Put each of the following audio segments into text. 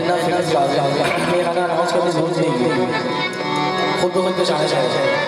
ना फिक्र ये गाना अनाउंस करने की जरूरत नहीं है, खुद ब खुद कुछ आना चाहिए।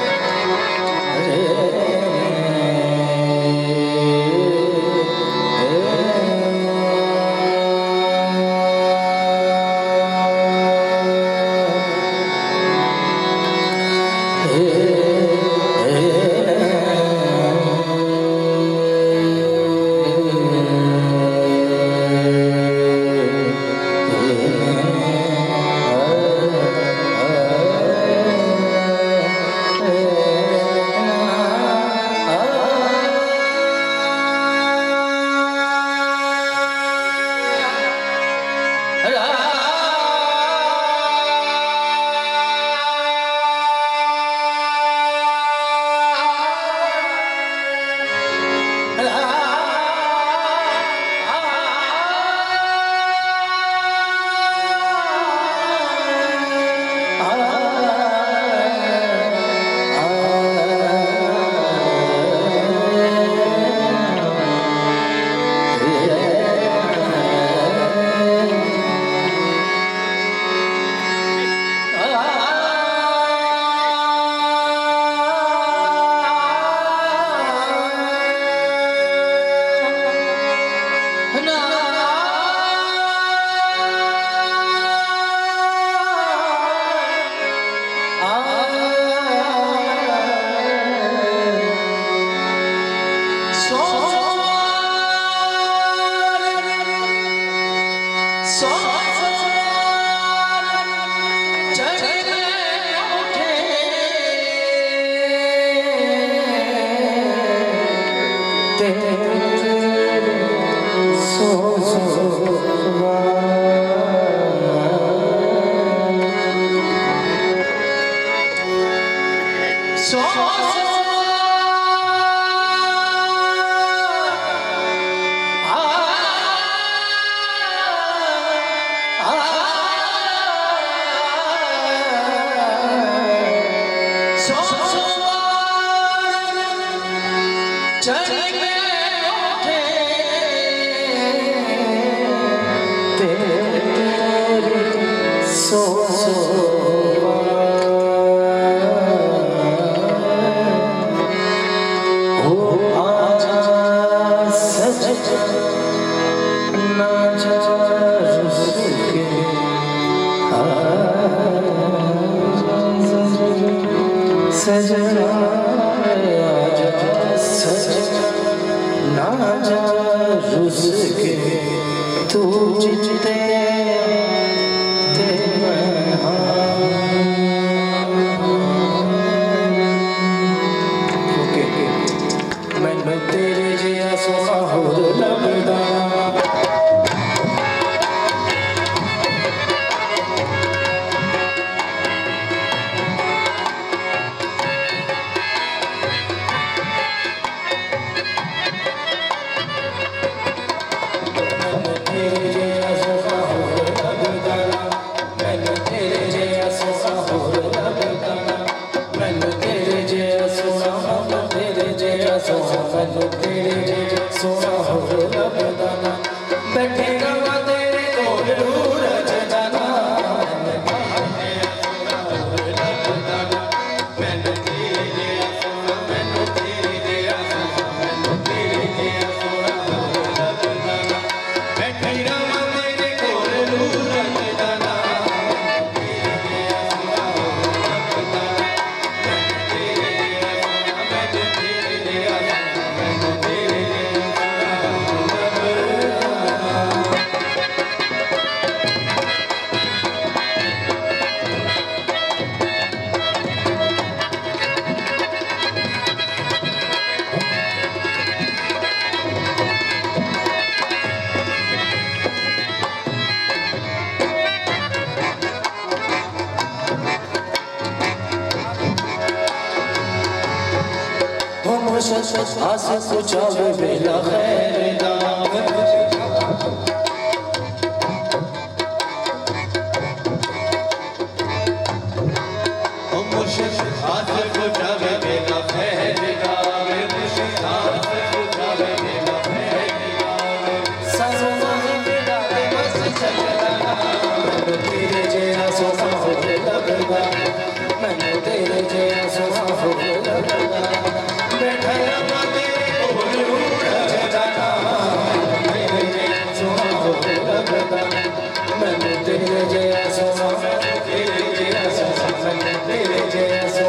आस पूछा बेला खैर तेरे जैसा तेरे जैसा तेरे जैसा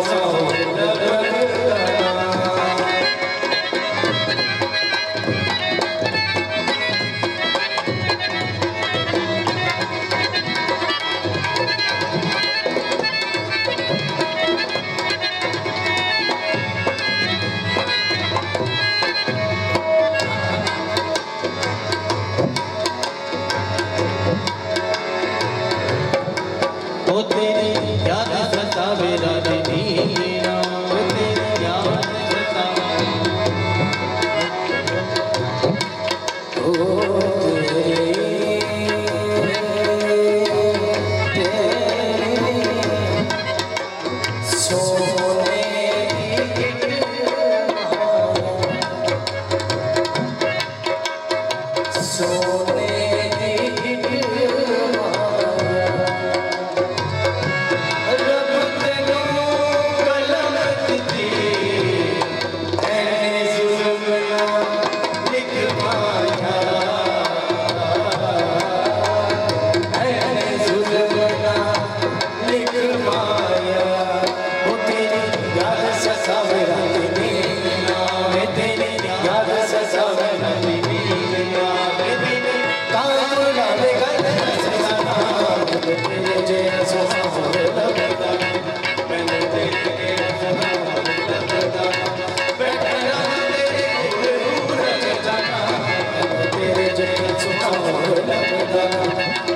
ओ तेरी याद सतावे रात नीना, ओ तेरी याद सतावे। ओ सोने सोने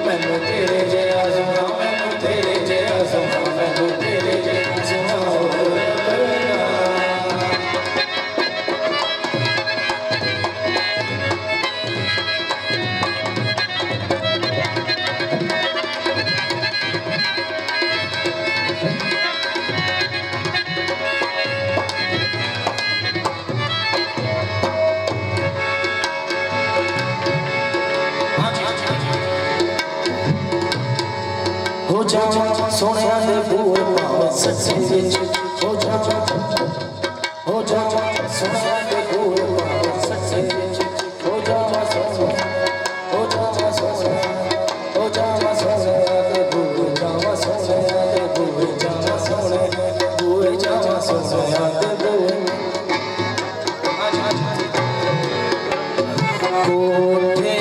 मैनू तेरे जैसा सोना मैनू तेरे जैसा मैनू तेरे जैसा हो जा सोने दे बूए पावे सच्चे विच हो जा सोने दे बूए पावे सच्चे विच हो जा सोने हो जा सोने हो जा सोने दे बूए जावा सोने दे बूए जावा सोने बूए जावा सोने दे बूए कोठे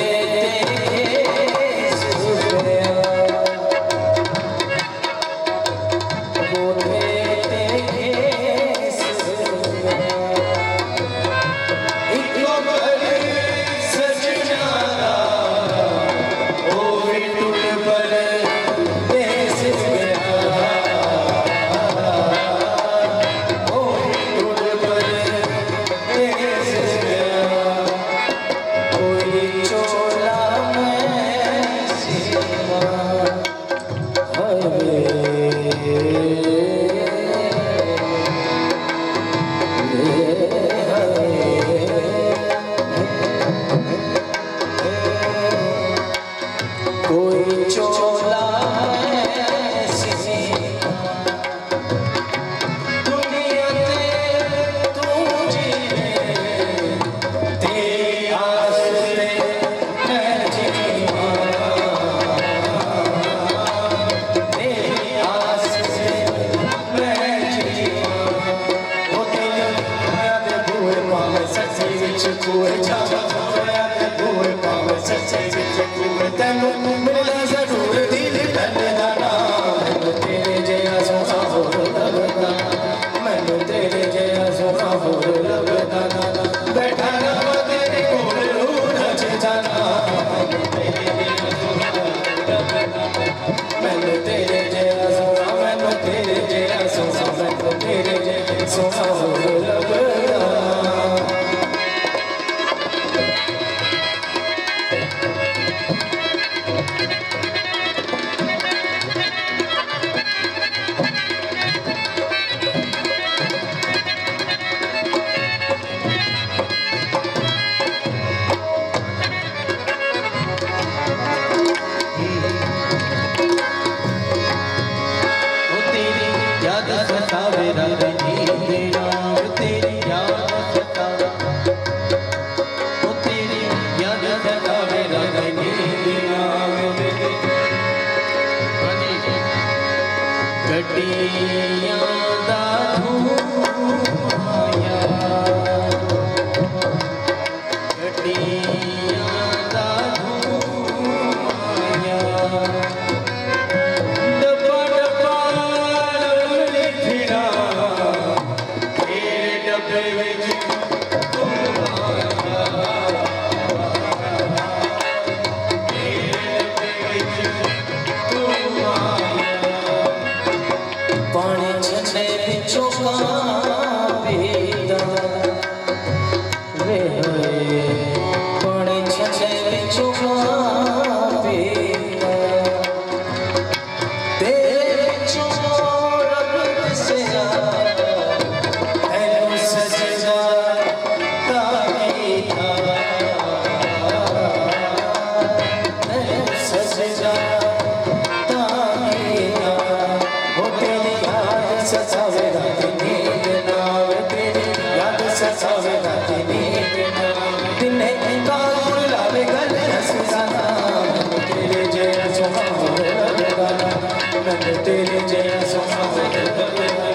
ਗੱਡੀਆਂ ਦਾ ਧੂੰਆਂ ਗੱਡੀਆਂ ਦਾ ਧੂੰਆਂ ਡੱਬਾ ਡੱਬਾ ਲਵਲੀ ਫਿਰਾ ਤੇਰੇ ਡੱਬੇ ਵਿੱਚ ਪਾਣੀ ਛੱਡੇ ਵਿੱਚੋਂ ਕਾਂ ਪੀਦਾ ਵੇ ਹੋਏ ਪਾਣੀ ਛੱਡੇ ਵਿੱਚੋਂ ਕਾਂ ਪੀਦਾ ਤੇਰੇ ਵਿੱਚੋਂ ਰੱਬ ਦਿਸਿਆ ਐਨੂੰ ਸਜਦਾ ਤਾਕੀਦਾ ਐਨੂੰ ਸਜਦਾ ਤਾਕੀਦਾ ਹੋ ਤੇਰੀ ਯਾਦ ਸਤਾਵੇ ਰਾਤ ਨੀਂਦ ਨਾ ਆਵੇ ਤੇਰੀ ਯਾਦ ਸਤਾਵੇ ਰਾਤ ਨੀਂਦ ਨਾ ਦਿਨੇ ਕਾਂ ਬੁਲਾਵੇ ਗੱਲ ਹੱਸਦਾ ਮੈਨੂੰ ਤੇਰੇ ਜਿਹਾ ਸੁਹਾਵਾ ਲੱਗਦਾ ਮੈਨੂੰ ਤੇਰੇ ਜਿਹਾ ਸੁਹਾਵਾ ਲੱਗਦਾ